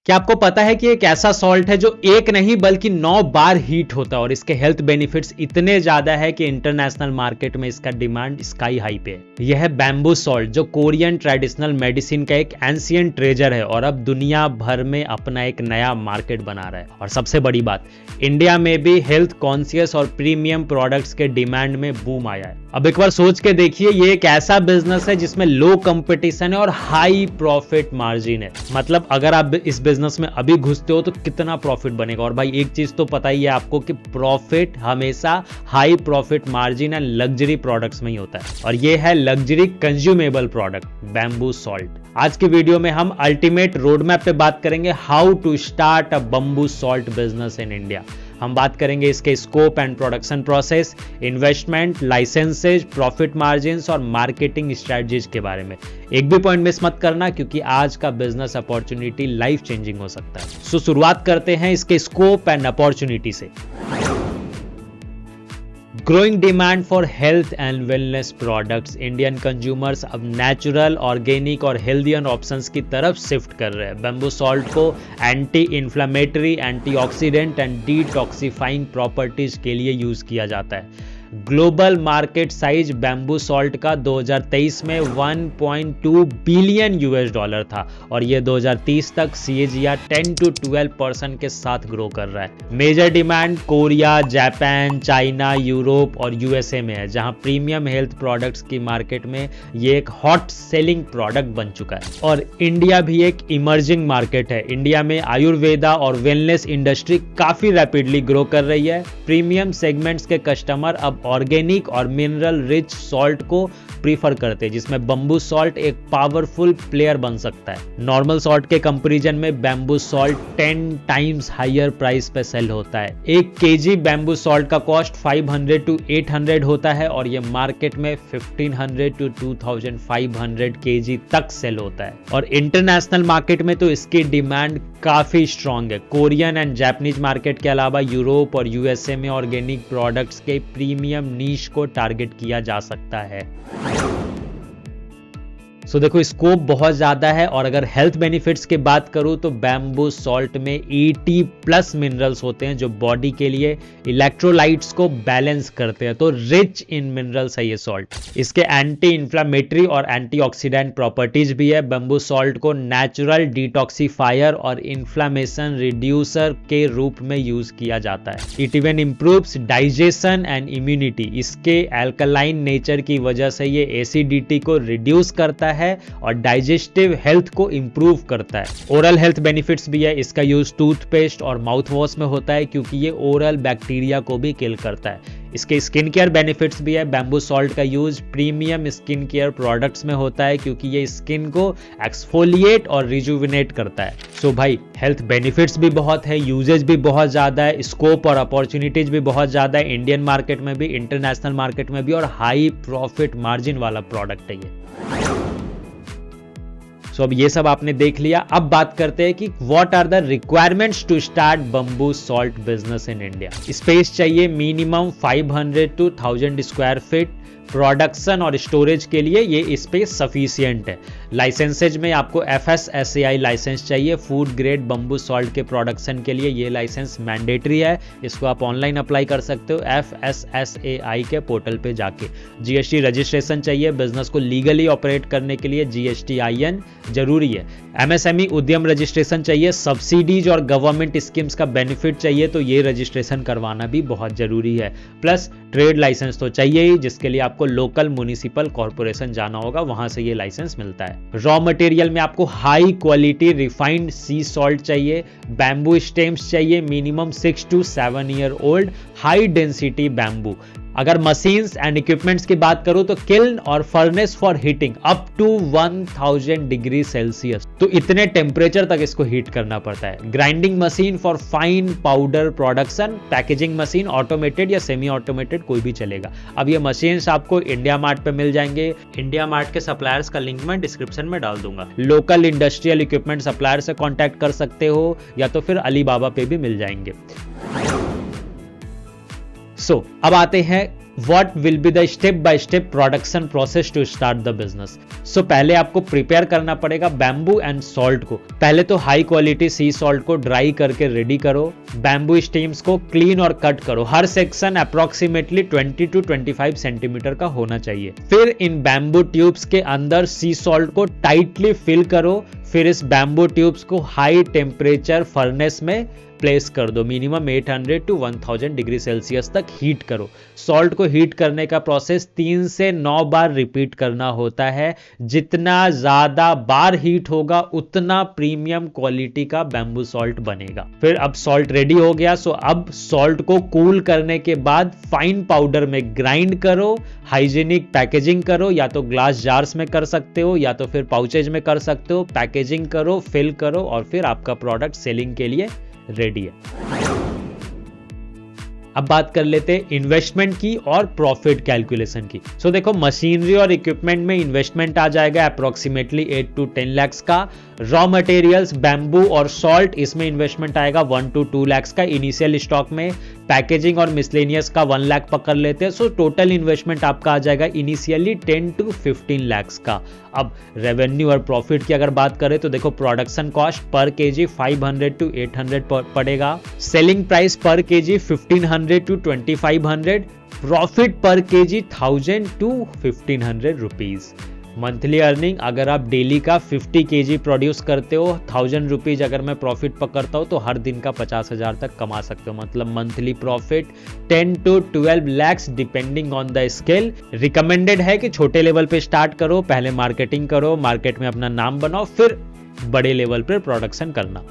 क्या आपको पता है कि एक ऐसा सॉल्ट है जो एक नहीं बल्कि 9 बार हीट होता है और इसके हेल्थ बेनिफिट्स इतने ज्यादा है कि इंटरनेशनल मार्केट में इसका डिमांड स्काई हाई पे है। यह है बैम्बू सॉल्ट जो कोरियन ट्रेडिशनल मेडिसिन का एक एंशिएंट ट्रेजर है और अब दुनिया भर में अपना एक नया मार्केट बना रहा है। और सबसे बड़ी बात, इंडिया में भी हेल्थ कॉन्शियस और प्रीमियम प्रोडक्ट्स के डिमांड में बूम आया है। अब एक बार सोच के देखिए, ये एक ऐसा बिजनेस है जिसमें लो कंपटीशन है और हाई प्रॉफिट मार्जिन है। मतलब अगर आप इस बिजनेस में अभी घुसते हो तो कितना प्रॉफिट बनेगा। और भाई एक चीज तो पता ही है आपको कि प्रॉफिट हमेशा high profit margin and luxury products में ही होता है, और ये है luxury consumable product bamboo salt. आज की वीडियो में हम अल्टीमेट रोड मैप पे बात करेंगे, how to start a bamboo salt business in India. हम बात करेंगे इसके scope and production process, investment, licenses, profit margins और मार्केटिंग स्ट्रेटजीज के बारे में। एक भी पॉइंट मिस मत करना क्योंकि आज का बिजनेस अपॉर्चुनिटी लाइफ चेंजिंग हो सकता है। सो शुरुआत करते हैं इसके स्कोप एंड अपॉर्चुनिटी से। Growing demand for health and wellness products, Indian consumers अब नेचुरल, ऑर्गेनिक और हेल्दियर ऑप्शंस की तरफ शिफ्ट कर रहे हैं। बैम्बू सॉल्ट को anti inflammatory, antioxidant and detoxifying properties के लिए यूज किया जाता है। Global market size bamboo salt का 2023 में 1.2 बिलियन यूएस डॉलर था और ये 2030 तक CAGR 10 to 12% के साथ ग्रो कर रहा है। Major demand Korea, Japan, China, Europe और USA में है, जहां प्रीमियम हेल्थ प्रोडक्ट्स की मार्केट में ये एक हॉट सेलिंग प्रोडक्ट बन चुका है। और इंडिया भी एक इमर्जिंग मार्केट है। इंडिया में आयुर्वेदा और वेलनेस इंडस्ट्री काफी रैपिडली ग्रो कर रही है। प्रीमियम सेगमेंट्स के कस्टमर अब ऑर्गेनिक और मिनरल रिच सॉल्ट को प्रीफर करते हैं, जिसमें बम्बू सॉल्ट एक पावरफुल प्लेयर बन सकता है। नॉर्मल सॉल्ट के कंपैरिजन में bamboo salt 10 times higher price पे सेल होता है। 1 kg बैम्बू सॉल्ट का कॉस्ट 500 to 800 होता है और ये मार्केट में 1500 to 2500 kg तक सेल होता है। और इंटरनेशनल मार्केट में तो इसकी डिमांड काफी स्ट्रॉन्ग है। कोरियन एंड जापानीज मार्केट के अलावा यूरोप और USA में ऑर्गेनिक प्रोडक्ट्स के प्रीमियम नीश को टारगेट किया जा सकता है। सो देखो, स्कोप बहुत ज्यादा है। और अगर हेल्थ बेनिफिट्स की बात करूं तो बैम्बू सॉल्ट में 80+ मिनरल्स होते हैं जो बॉडी के लिए इलेक्ट्रोलाइट्स को बैलेंस करते हैं। तो रिच इन मिनरल्स है ये सॉल्ट। इसके एंटी इन्फ्लेमेटरी और एंटीऑक्सीडेंट प्रॉपर्टीज भी है। बैम्बू सॉल्ट को नेचुरल डिटॉक्सिफायर और इन्फ्लेमेशन रिड्यूसर के रूप में यूज किया जाता है। It even improves digestion and immunity. इसके अल्कलाइन नेचर की वजह से ये एसिडिटी को रिड्यूस करता है और डाइजेस्टिव हेल्थ को इंप्रूव करता है। ओरल हेल्थ बेनिफिट्स भी है। इसका यूज टूथपेस्ट और माउथ वॉश में होता है क्योंकि ये ओरल बैक्टीरिया को भी किल करता है। इसके स्किन केयर बेनिफिट्स भी है। बैम्बू सॉल्ट का use premium skin care products में होता है क्योंकि ये स्किन को एक्सफोलिएट और रिजुविनेट करता है। सो भाई, हेल्थ बेनिफिट्स भी बहुत है, यूजेज भी बहुत ज्यादा है, स्कोप और अपॉर्चुनिटीज भी बहुत ज्यादा है। इंडियन मार्केट में भी, इंटरनेशनल मार्केट में भी, और हाई प्रॉफिट मार्जिन वाला प्रोडक्ट है ये। तो अब ये सब आपने देख लिया। अब बात करते हैं कि what are the requirements to start bamboo salt business in India. Space चाहिए minimum 500 to 1000 square feet. Production और स्टोरेज के लिए ये स्पेस सफिशिएंट है। लाइसेंसेज में आपको FSSAI लाइसेंस चाहिए। फूड ग्रेड बम्बू सॉल्ट के प्रोडक्शन के लिए ये लाइसेंस मैंडेटरी है। इसको आप ऑनलाइन अप्लाई कर सकते हो FSSAI के पोर्टल पे जाके। GST रजिस्ट्रेशन चाहिए। बिजनेस को लीगली ऑपरेट करने के लिए GSTIN जरूरी है। MSME उद्यम रजिस्ट्रेशन चाहिए। सब्सिडीज और गवर्नमेंट स्कीम्स का बेनिफिट चाहिए तो ये रजिस्ट्रेशन करवाना भी बहुत जरूरी है। प्लस ट्रेड लाइसेंस तो चाहिए ही, जिसके लिए आपको लोकल म्युनिसिपल कॉर्पोरेशन जाना होगा, वहां से ये लाइसेंस मिलता है। रॉ मटेरियल में आपको high quality refined sea salt चाहिए। बैम्बू स्टेम्स चाहिए minimum 6 to 7 year old high density bamboo. अगर मशीन्स एंड इक्विपमेंट्स की बात करूं तो किल्न और furnace for heating up to 1000 degree Celsius, तो इतने टेम्परेचर तक इसको हीट करना पड़ता है। Grinding machine for fine powder production. Packaging machine automated या सेमी ऑटोमेटेड कोई भी चलेगा। अब ये मशीन्स आपको इंडिया मार्ट पे मिल जाएंगे। इंडिया मार्ट के सप्लायर्स का लिंक मैं डिस्क्रिप्शन में डाल दूंगा। लोकल इंडस्ट्रियल इक्विपमेंट सप्लायर से कॉन्टैक्ट कर सकते हो या तो फिर अलीबाबा पे भी मिल जाएंगे। अब आते हैं what will be the step by step production process to start the business. So पहले आपको प्रिपेयर करना पड़ेगा बैम्बू एंड सॉल्ट को। पहले तो हाई क्वालिटी सी सॉल्ट को ड्राई करके रेडी करो, बैम्बू स्टीम्स को क्लीन और कट करो, हर सेक्शन अप्रोक्सीमेटली 20 to 25 सेंटीमीटर का होना चाहिए। फिर इन बैम्बू ट्यूब्स के अंदर सी सॉल्ट को टाइटली फिल करो, फिर इस बैम्बू ट्यूब्स को हाई टेम्परेचर फर्नेस में प्लेस कर दो, मिनिमम 800 to 1000 डिग्री सेल्सियस तक हीट करो। सॉल्ट को हीट करने का प्रोसेस 3 से 9 बार रिपीट करना होता है। जितना ज्यादा बार हीट होगा उतना प्रीमियम क्वालिटी का बैम्बू सॉल्ट बनेगा। फिर अब सॉल्ट रेडी हो गया, सो अब सॉल्ट को कूल करने के बाद फाइन पाउडर में ग्राइंड करो, हाइजीनिक पैकेजिंग करो, या तो ग्लास जार्स में कर सकते हो या तो फिर पाउचेज में कर सकते हो। पैकेजिंग करो, फिल करो और फिर आपका प्रोडक्ट सेलिंग के लिए रेडी है। अब बात कर लेते हैं इन्वेस्टमेंट की और प्रॉफिट कैलकुलेशन की। सो देखो, मशीनरी और इक्विपमेंट में इन्वेस्टमेंट आ जाएगा अप्रोक्सीमेटली 8 to 10 lakhs का। रॉ मटेरियल्स बैम्बू और सॉल्ट, इसमें इन्वेस्टमेंट आएगा 1 to 2 lakhs का इनिशियल स्टॉक में। पैकेजिंग और मिसलेनियस का 1 लाख पकड़ लेते हैं। सो टोटल इन्वेस्टमेंट आपका आ जाएगा इनिशियली 10 to 15 lakhs का। अब रेवेन्यू और प्रॉफिट की अगर बात करें तो देखो, production cost per KG 500 to 800 पड़ेगा, सेलिंग प्राइस पर केजी 1500 to 2500, प्रॉफिट पर KG 1000 to 1500 rupees. Monthly earning, अगर आप डेली का 50 केजी प्रोड्यूस करते हो, 1000 रुपीज अगर मैं प्रॉफिट पकड़ता हूं तो हर दिन का 50,000 तक कमा सकते हो। मतलब monthly profit 10 to 12 lakhs depending on the scale. Recommended है कि छोटे लेवल पे स्टार्ट करो, पहले मार्केटिंग करो, मार्केट में अपना नाम बनाओ, फिर बड़े लेवल पे प्रोडक्शन करना।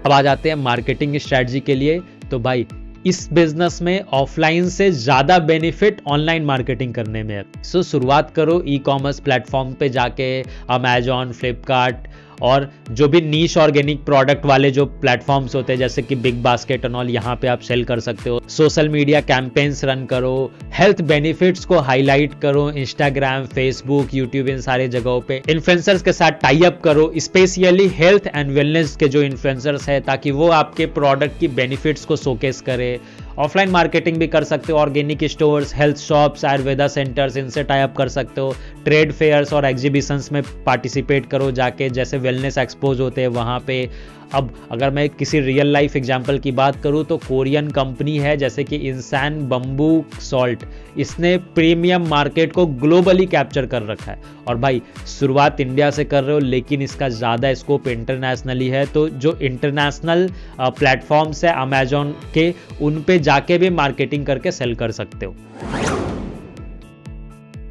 अब आ जाते हैं मार्केटिंग स्ट्रेटजी के लिए। तो भाई, इस बिजनेस में ऑफलाइन से ज्यादा बेनिफिट ऑनलाइन मार्केटिंग करने में है। सो शुरुआत करो ई कॉमर्स प्लेटफॉर्म पे जाके, अमेजॉन, फ्लिपकार्ट और जो भी नीश ऑर्गेनिक प्रोडक्ट वाले जो प्लेटफॉर्म्स होते हैं जैसे कि बिग बास्केट एंड ऑल, यहाँ पे आप सेल कर सकते हो। सोशल मीडिया कैंपेन्स रन करो, हेल्थ बेनिफिट्स को हाईलाइट करो, इंस्टाग्राम, फेसबुक, यूट्यूब, इन सारे जगहों पे इन्फ्लुएंसर्स के साथ टाई अप करो, स्पेशली हेल्थ एंड वेलनेस के जो इन्फ्लुएंसर्स है, ताकि वो आपके प्रोडक्ट की बेनिफिट्स को शोकेस करे। ऑफलाइन मार्केटिंग भी कर सकते हो, organic stores, health shops, Ayurveda centres, इनसे टाई अप कर सकते हो। ट्रेड फेयर्स और एग्जीबिशंस में पार्टिसिपेट करो जाके, जैसे वेलनेस एक्सपोज होते हैं वहाँ पे। अब अगर मैं किसी रियल लाइफ एग्जांपल की बात करूँ तो कोरियन कंपनी है जैसे कि इंसान बम्बू सॉल्ट, इसने प्रीमियम मार्केट को ग्लोबली कैप्चर कर रखा है। और भाई, शुरुआत इंडिया से कर रहे हो लेकिन इसका ज़्यादा स्कोप इंटरनेशनली है, तो जो इंटरनेशनल प्लेटफॉर्म्स है अमेजॉन के, उन पे जाके भी मार्केटिंग करके सेल कर सकते हो।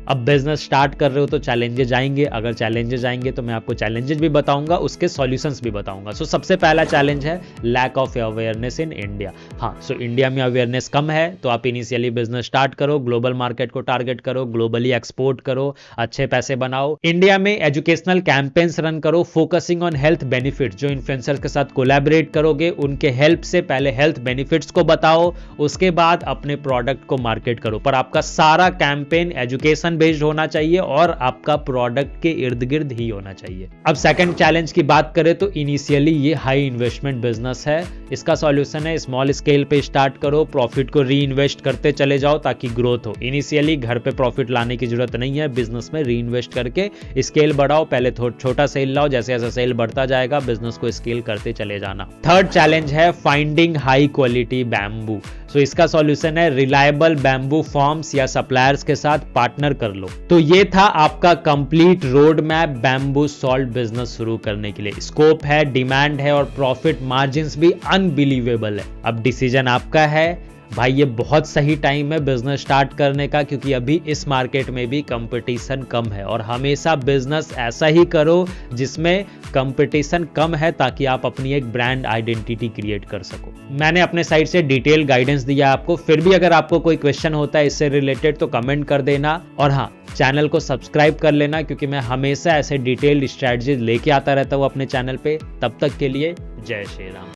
अब बिजनेस स्टार्ट कर रहे हो तो चैलेंजेस आएंगे। अगर चैलेंजेस आएंगे तो मैं आपको चैलेंजेस भी बताऊंगा, उसके सॉल्यूशंस भी बताऊंगा। सो सबसे पहला चैलेंज है lack of awareness in India. हाँ, सो इंडिया में अवेयरनेस कम है, तो आप इनिशियली बिजनेस स्टार्ट करो, ग्लोबल मार्केट को टारगेट करो, ग्लोबली एक्सपोर्ट करो, अच्छे पैसे बनाओ। इंडिया में एजुकेशनल कैंपेन्स रन करो, फोकसिंग ऑन हेल्थ बेनिफिट। जो इन्फ्लुएंसर्स के साथ कोलैबोरेट करोगे उनके हेल्प से पहले हेल्थ बेनिफिट्स को बताओ, उसके बाद अपने प्रोडक्ट को मार्केट करो। पर आपका सारा कैंपेन एजुकेशन बेस्ड होना चाहिए और आपका प्रोडक्ट के इर्द गिर्द ही होना चाहिए। अब सेकंड चैलेंज की बात करें तो इनिशियली ये हाई इन्वेस्टमेंट बिजनेस है। इसका सॉल्यूशन है स्मॉल स्केल पे स्टार्ट करो, प्रॉफिट को री इन्वेस्ट करते चले जाओ ताकि ग्रोथ हो। इनिशियली घर पे प्रॉफिट लाने की जरूरत नहीं है, बिजनेस में री इन्वेस्ट करके स्केल बढ़ाओ। पहले छोटा सेल लाओ, जैसे जैसे सेल बढ़ता जाएगा बिजनेस को स्केल करते चले जाना। थर्ड चैलेंज है फाइंडिंग हाई क्वालिटी बैम्बू। सो इसका सॉल्यूशन है रिलायबल बैम्बू फॉर्म्स या सप्लायर्स के साथ पार्टनर कर लो। तो ये था आपका complete road map bamboo salt business शुरू करने के लिए। स्कोप है, डिमांड है और प्रॉफिट मार्जिन्स भी अनबिलीवेबल है। अब डिसीजन आपका है भाई, ये बहुत सही टाइम है बिजनेस स्टार्ट करने का, क्योंकि अभी इस मार्केट में भी कंपटीशन कम है। और हमेशा बिजनेस ऐसा ही करो जिसमें कंपटीशन कम है, ताकि आप अपनी एक ब्रांड आइडेंटिटी क्रिएट कर सको। मैंने अपने साइड से डिटेल गाइडेंस दिया आपको, फिर भी अगर आपको कोई क्वेश्चन होता है इससे रिलेटेड तो कमेंट कर देना। और हाँ, चैनल को सब्सक्राइब कर लेना, क्योंकि मैं हमेशा ऐसे डिटेल्ड स्ट्रैटेजी लेके आता रहता हूँ अपने चैनल पे। तब तक के लिए जय श्री राम।